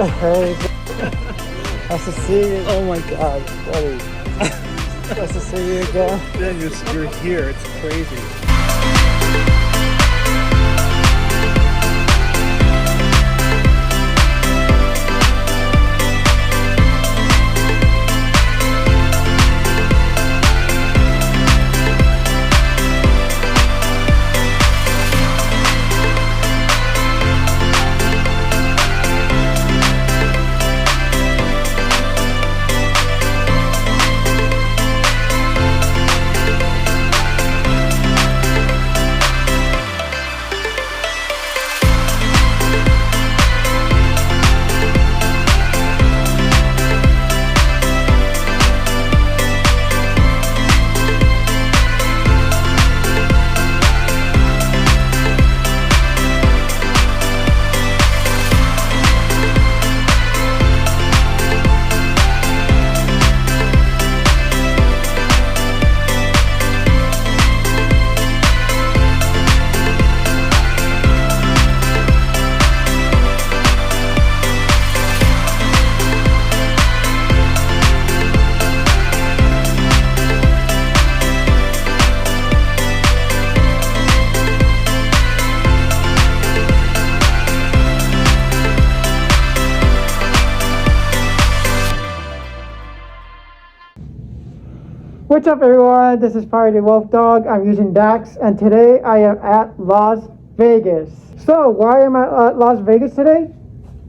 Hey, nice to see you. Oh my god. Buddy. Nice to see you again. Then you're here. It's crazy. What's up, everyone? This is Furry the Wolf Dog. I'm using Dax, and today I am at Las Vegas. So, why am I at Las Vegas today?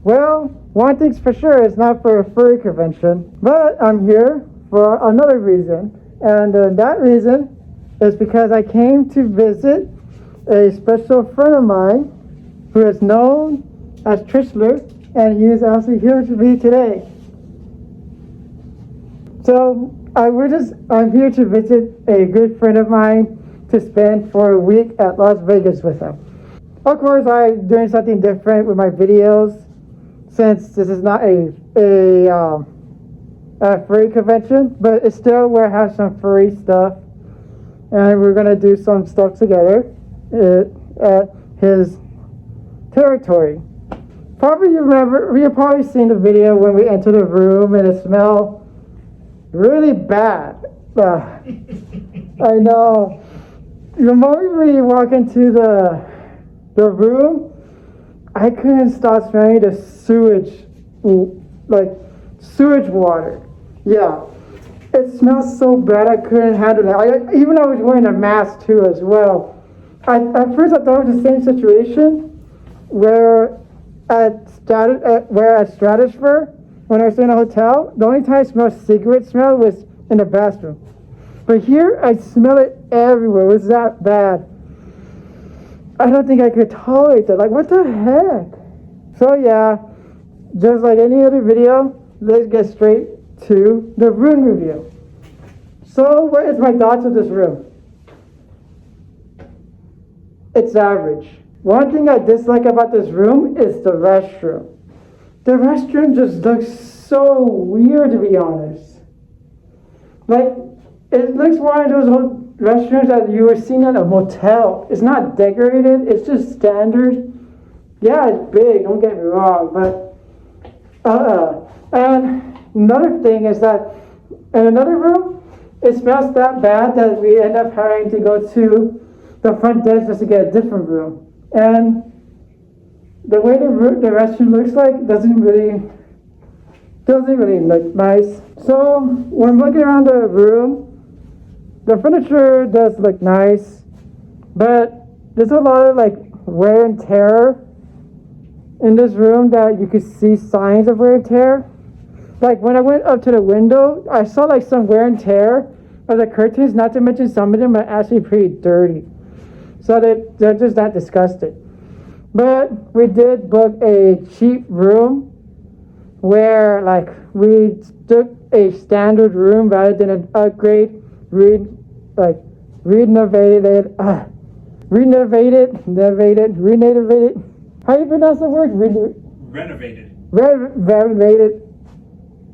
Well, one thing's for sure, it's not for a furry convention, but I'm here for another reason, and that reason is because I came to visit a special friend of mine who is known as Trickster, and he is also here to me today. So, I'm here to visit a good friend of mine to spend for a week at Las Vegas with him. Of course, I'm doing something different with my videos since this is not a furry convention, but it's still where I have some furry stuff, and we're gonna do some stuff together at his territory. You've probably seen the video when we enter the room and it smells really bad. I know. The moment we walk into the room, I couldn't stop smelling the sewage water. Yeah. It smells so bad I couldn't handle it. Even though I was wearing a mask too as well. At first I thought it was the same situation where at Stratosphere, when I was in a hotel, the only time I smelled cigarette smell was in the bathroom. But here, I smell it everywhere. It was that bad. I don't think I could tolerate that. Like, what the heck? So yeah, just like any other video, let's get straight to the room review. So, what is my thoughts of this room? It's average. One thing I dislike about this room is the restroom. The restroom just looks so weird, to be honest. Like, it looks one of those old restrooms that you were seeing at a motel. It's not decorated, it's just standard. Yeah, it's big, don't get me wrong, but And another thing is that in another room, it smells that bad that we end up having to go to the front desk just to get a different room. And the way the restroom looks like doesn't really look nice. So when looking around the room, the furniture does look nice, but there's a lot of like wear and tear in this room that you could see signs of wear and tear. Like when I went up to the window, I saw like some wear and tear of the curtains, not to mention some of them are actually pretty dirty. So they're just that disgusting. But we did book a cheap room where like we took a standard room rather than an upgrade, renovated. How do you pronounce the word? Renovated. Renovated.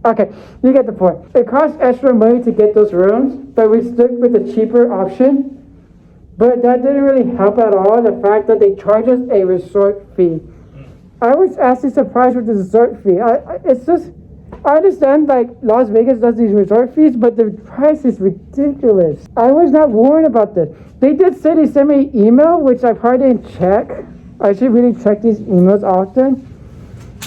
Okay, you get the point. It costs extra money to get those rooms, but we stuck with the cheaper option. But that didn't really help at all, the fact that they charge us a resort fee. I was actually surprised with the resort fee. It's just, I understand like Las Vegas does these resort fees, but the price is ridiculous. I was not warned about this. They did say they sent me an email, which I probably didn't check. I should really check these emails often.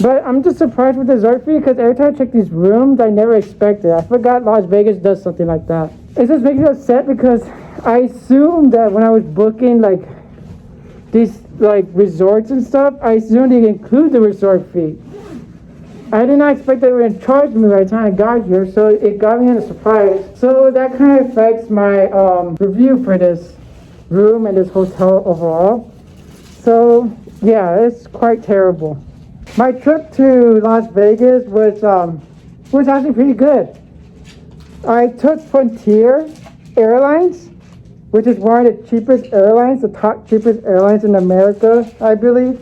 But I'm just surprised with the resort fee because every time I check these rooms, I never expected. I forgot Las Vegas does something like that. It just makes me upset because I assumed that when I was booking like these like resorts and stuff, I assumed they include the resort fee. I did not expect they were going to charge me by the time I got here, so it got me in a surprise. So that kind of affects my review for this room and this hotel overall. So yeah, it's quite terrible. My trip to Las Vegas was actually pretty good. I took Frontier Airlines, which is one of the cheapest airlines, the top cheapest airlines in America, I believe.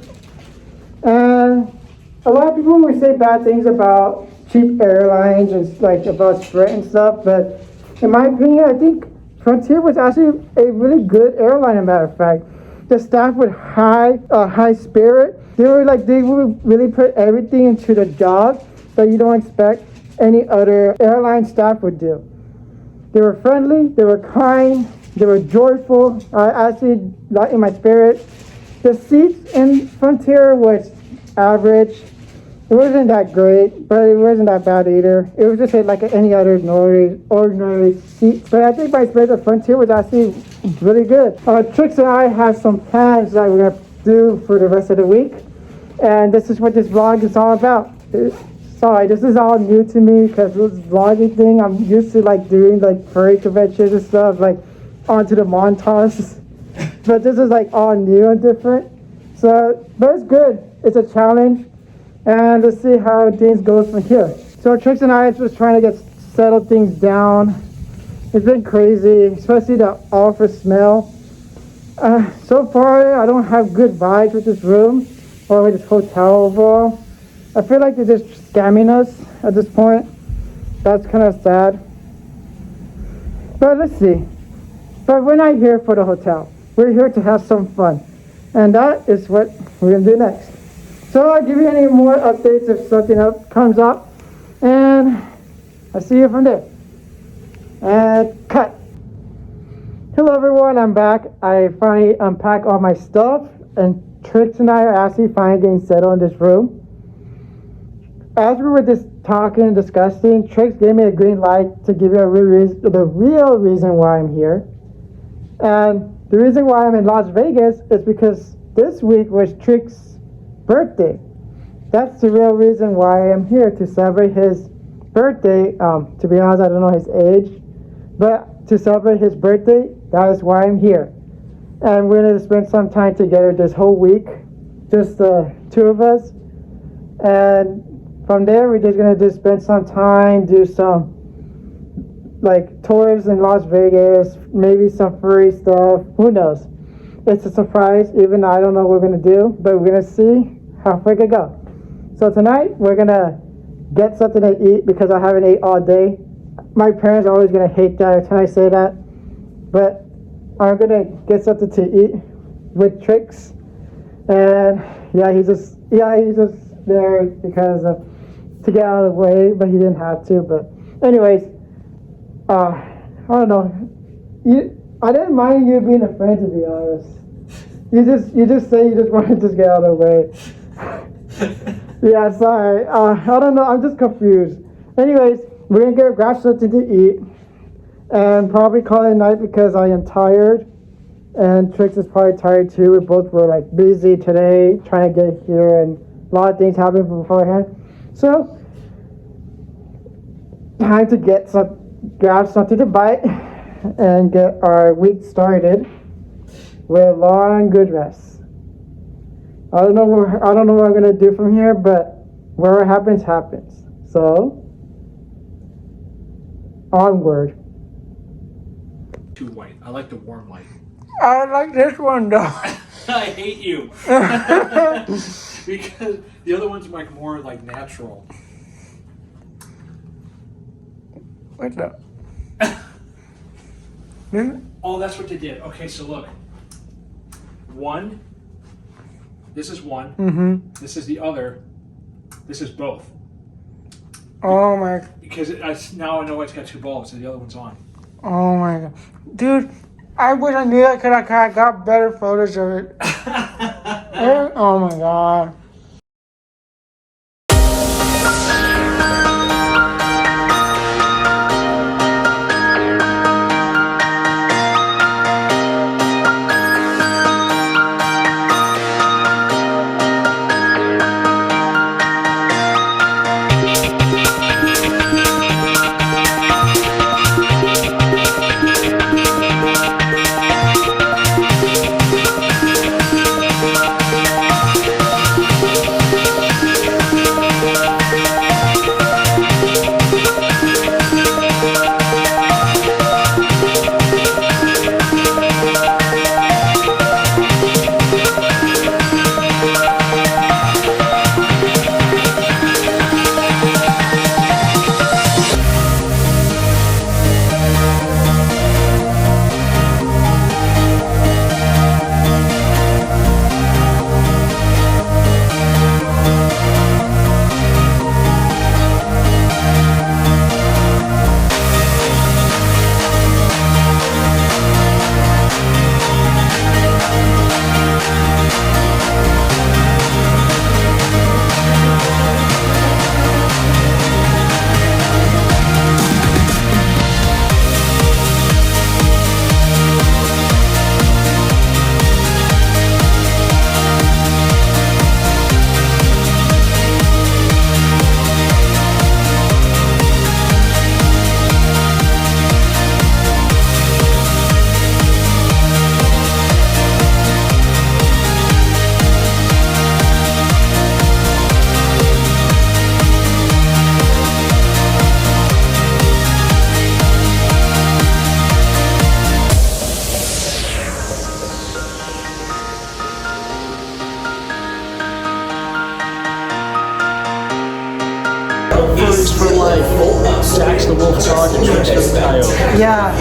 And a lot of people would say bad things about cheap airlines and like about STRAT and stuff, but in my opinion, I think Frontier was actually a really good airline, as a matter of fact. The staff with high spirit. They would really put everything into the job that you don't expect any other airline staff would do. They were friendly, they were kind, they were joyful. I actually got in my spirit. The seats in Frontier was average. It wasn't that great, but it wasn't that bad either. It was just like any other ordinary seat. But I think my experience at Frontier was actually really good. Trix and I have some plans that we're gonna do for the rest of the week, and this is what this vlog is all about. Sorry, this is all new to me because this vlogging thing, I'm used to like doing like furry conventions and stuff, like onto the montage. But this is like all new and different. So, but it's good. It's a challenge. And let's see how things goes from here. So Trix and I are just trying to settle things down. It's been crazy, especially the awful smell. So far, I don't have good vibes with this room or with this hotel overall. I feel like they're just scamming us at this point. That's kind of sad. But let's see. But we're not here for the hotel. We're here to have some fun. And that is what we're going to do next. So I'll give you any more updates if something comes up. And I'll see you from there. And cut. Hello everyone, I'm back. I finally unpacked all my stuff. And Trix and I are actually finally getting settled in this room. As we were just talking and discussing, Trix gave me a green light to give you the real reason why I'm here. And the reason why I'm in Las Vegas is because this week was Trix's birthday. That's the real reason why I'm here, to celebrate his birthday. To be honest, I don't know his age, but to celebrate his birthday, that is why I'm here. And we're going to spend some time together this whole week, just the two of us. And from there, we're just going to just spend some time, do some like tours in Las Vegas, maybe some furry stuff, who knows. It's a surprise, even I don't know what we're going to do, but we're going to see how far it can go. So tonight, we're going to get something to eat because I haven't ate all day. My parents are always going to hate that when I say that, but I'm going to get something to eat with Trix. And yeah, he's just there because to get out of the way, but he didn't have to. But anyways, I don't know. I didn't mind you being a friend, to be honest. You just say you just want to just get out of the way. Yeah, sorry. I don't know. I'm just confused. Anyways, we're gonna grab something to eat and probably call it a night because I am tired, and Trix is probably tired too. We both were like busy today trying to get here, and a lot of things happened beforehand. So time to grab something to bite and get our week started with a long good rest. I don't know what I'm gonna do from here, but whatever happens, happens. So onward. Too white. I like the warm light. I like this one though. I hate you. Because the other one's like more like natural. What's up? Oh, that's what they did. Okay, so look. One This is one. Mm-hmm. This is the other. This is both. Oh my. Because now I know it's got two bulbs, so the other one's on. Oh my god, dude! I wish I knew that because I got better photos of it. Oh my god. Furries for life. Sax the Wolf Dog and Trickster Coyote. Yeah.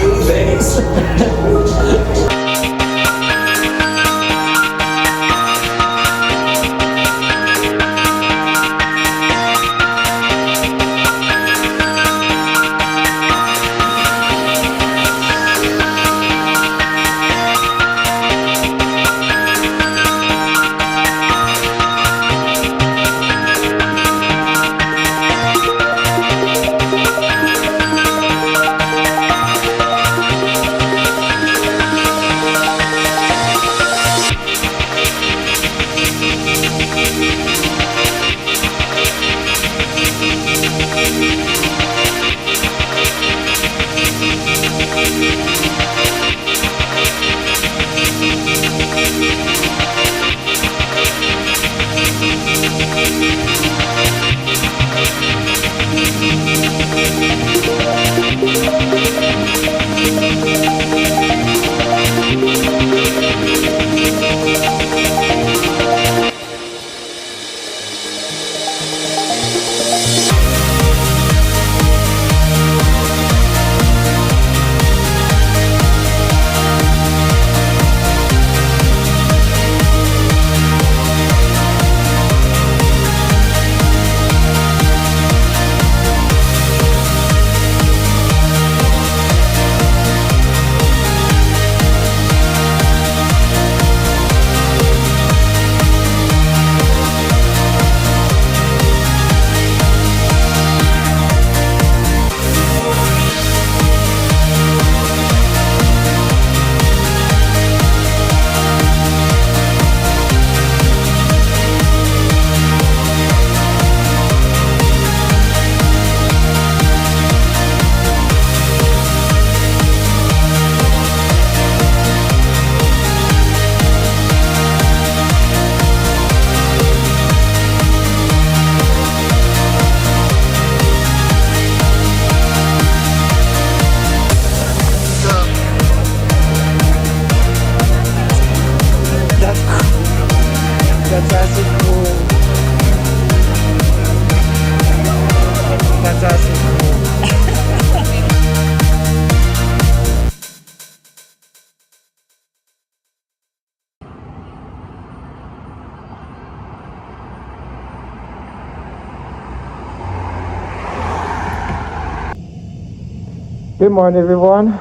Good morning, everyone.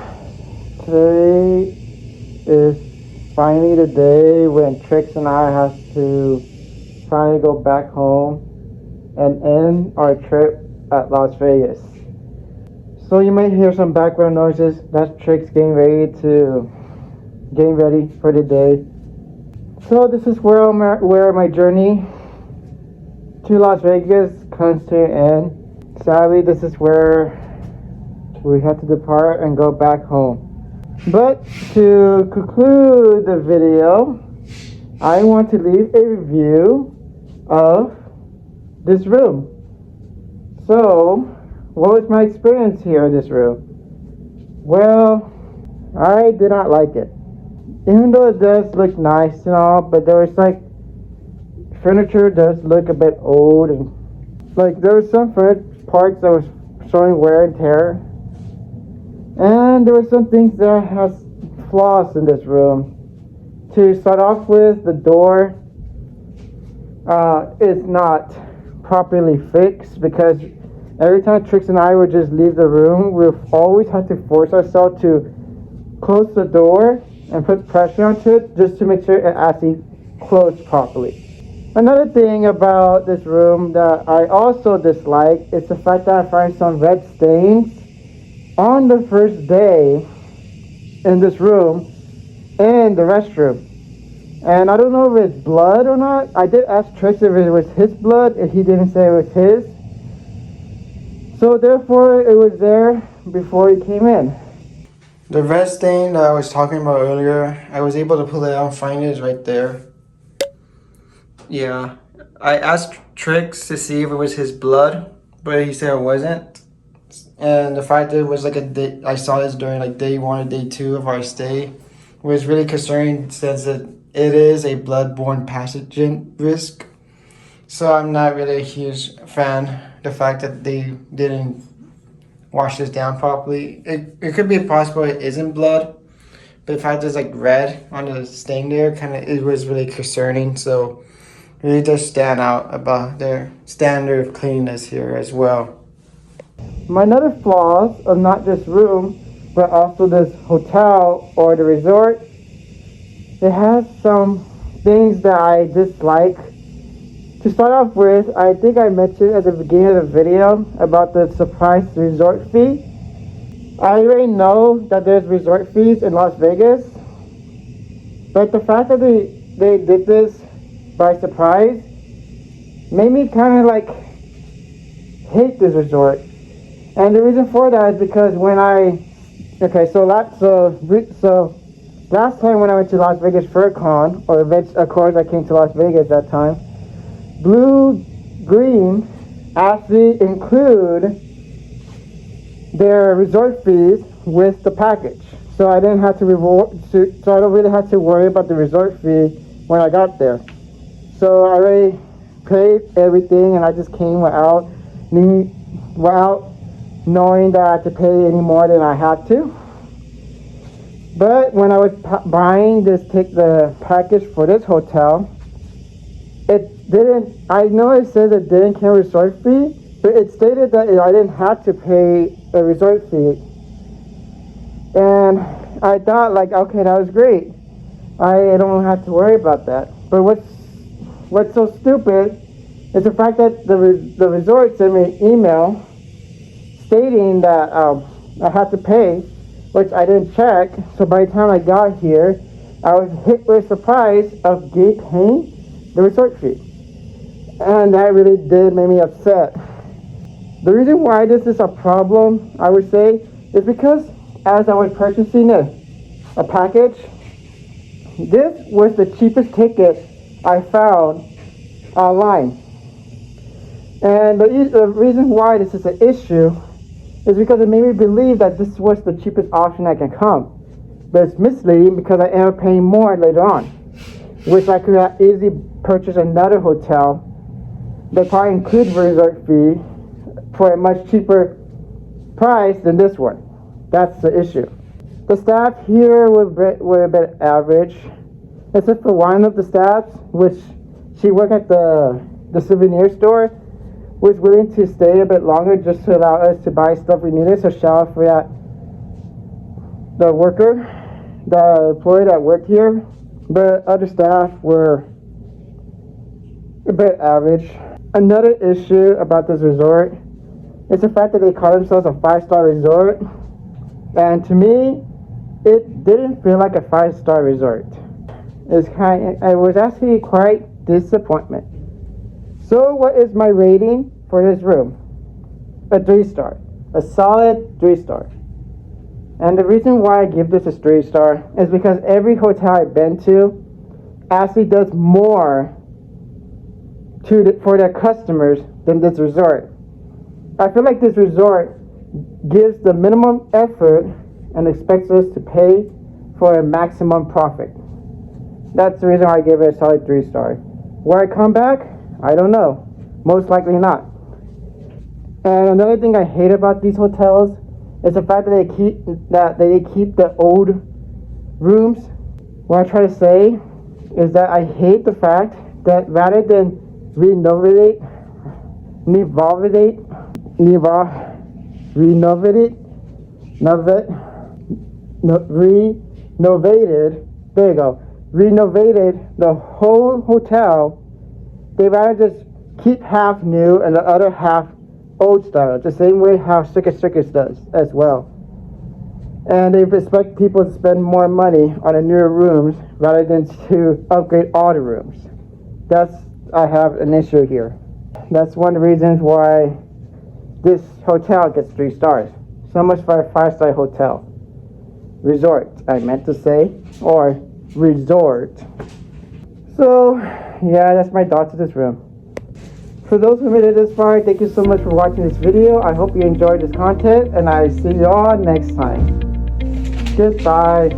Today is finally the day when Trix and I have to finally go back home and end our trip at Las Vegas. So you might hear some background noises. That's Trix getting ready for the day. So this is where my journey to Las Vegas comes to an end. Sadly, this is where we have to depart and go back home. But to conclude the video, I want to leave a review of this room. So, what was my experience here in this room? Well, I did not like it. Even though it does look nice and all, but there was like, furniture does look a bit old, and like there were some parts that was showing wear and tear. And there were some things that has flaws in this room. To start off with, the door is not properly fixed, because every time Trix and I would just leave the room, we always had to force ourselves to close the door and put pressure onto it just to make sure it actually closed properly. Another thing about this room that I also dislike is the fact that I find some red stains on the first day in this room in the restroom. And I don't know if it's blood or not. I did ask Trix if it was his blood, and he didn't say it was his. So therefore it was there before he came in. The red stain that I was talking about earlier, I was able to pull it out and find it right there. Yeah, I asked Trix to see if it was his blood, but he said it wasn't. And the fact that it was like a day, I saw this during like day 1 or day 2 of our stay, was really concerning, since it is a bloodborne pathogen risk. So I'm not really a huge fan. The fact that they didn't wash this down properly. It could be possible it isn't blood, but the fact that it's like red on the stain there, it was really concerning. So it really does stand out about their standard of cleanliness here as well. My other flaws of not this room, but also this hotel or the resort, it has some things that I dislike. To start off with, I think I mentioned at the beginning of the video about the surprise resort fee. I already know that there's resort fees in Las Vegas, but the fact that they did this by surprise made me kind of like hate this resort. And the reason for that is because last time when I went to Las Vegas FurCon, or of course I came to Las Vegas that time, Blue Green actually include their resort fees with the package. So I didn't have to so I don't really have to worry about the resort fee when I got there. So I already paid everything, and I just came without knowing that I had to pay any more than I had to. But when I was buying the package for this hotel, I know it says it didn't carry resort fee, but it stated that I didn't have to pay a resort fee. And I thought, like, okay, that was great. I don't have to worry about that. But what's so stupid is the fact that the resort sent me an email stating that I had to pay, which I didn't check. So by the time I got here, I was hit with a surprise of paying the resort fee. And that really did make me upset. The reason why this is a problem, I would say, is because as I was purchasing a package, this was the cheapest ticket I found online. And the reason why this is an issue is because it made me believe that this was the cheapest option that can come. But it's misleading, because I ended up paying more later on, which I could have easily purchased another hotel that probably includes resort fee for a much cheaper price than this one. That's the issue. The staff here were a bit average, except for one of the staffs, which she worked at the souvenir store, was willing to stay a bit longer just to allow us to buy stuff we needed. So shout out for that the worker, the employee that worked here, but other staff were a bit average. Another issue about this resort is the fact that they call themselves a 5-star resort, and to me, it didn't feel like a 5-star resort. I was actually quite disappointment. So what is my rating for this room? A 3-star, a solid 3-star. And the reason why I give this a 3-star is because every hotel I've been to actually does more for their customers than this resort. I feel like this resort gives the minimum effort and expects us to pay for a maximum profit. That's the reason why I give it a solid 3-star. Will I come back? I don't know. Most likely not. And another thing I hate about these hotels is the fact that they keep the old rooms. What I try to say is that I hate the fact that rather than renovate the whole hotel, they rather just keep half new and the other half old style, the same way how Circus does as well. And they expect people to spend more money on the newer rooms rather than to upgrade all the rooms. I have an issue here. That's one of the reasons why this hotel gets 3 stars. So much for a 5-star hotel. Resort, I meant to say, or resort. So, yeah, that's my thoughts of this room. For those who made it this far, thank you so much for watching this video. I hope you enjoyed this content, and I see you all next time. Goodbye.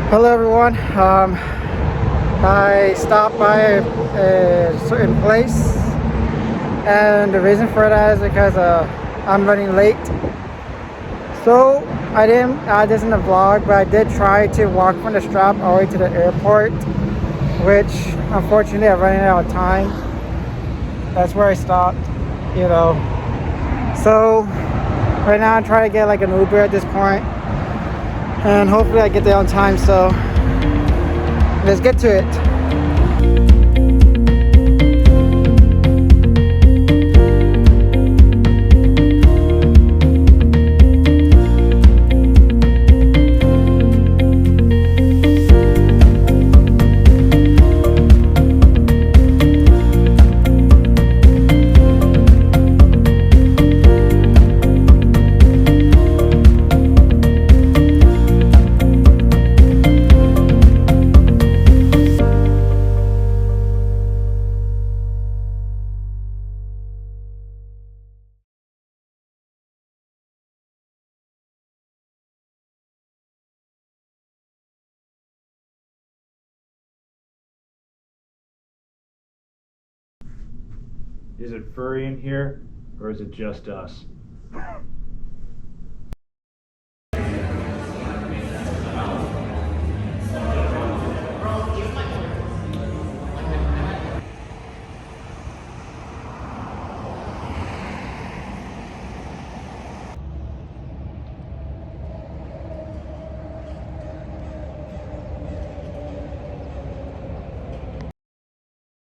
Hello everyone, I stopped by a certain place, and the reason for that is because I'm running late. So I didn't add this in the vlog, but I did try to walk from the Strap all the way to the airport, which unfortunately I'm running out of time. That's where I stopped, you know. So right now I'm trying to get like an Uber at this point, and hopefully I get there on time. So let's get to it. Is it furry in here, or is it just us?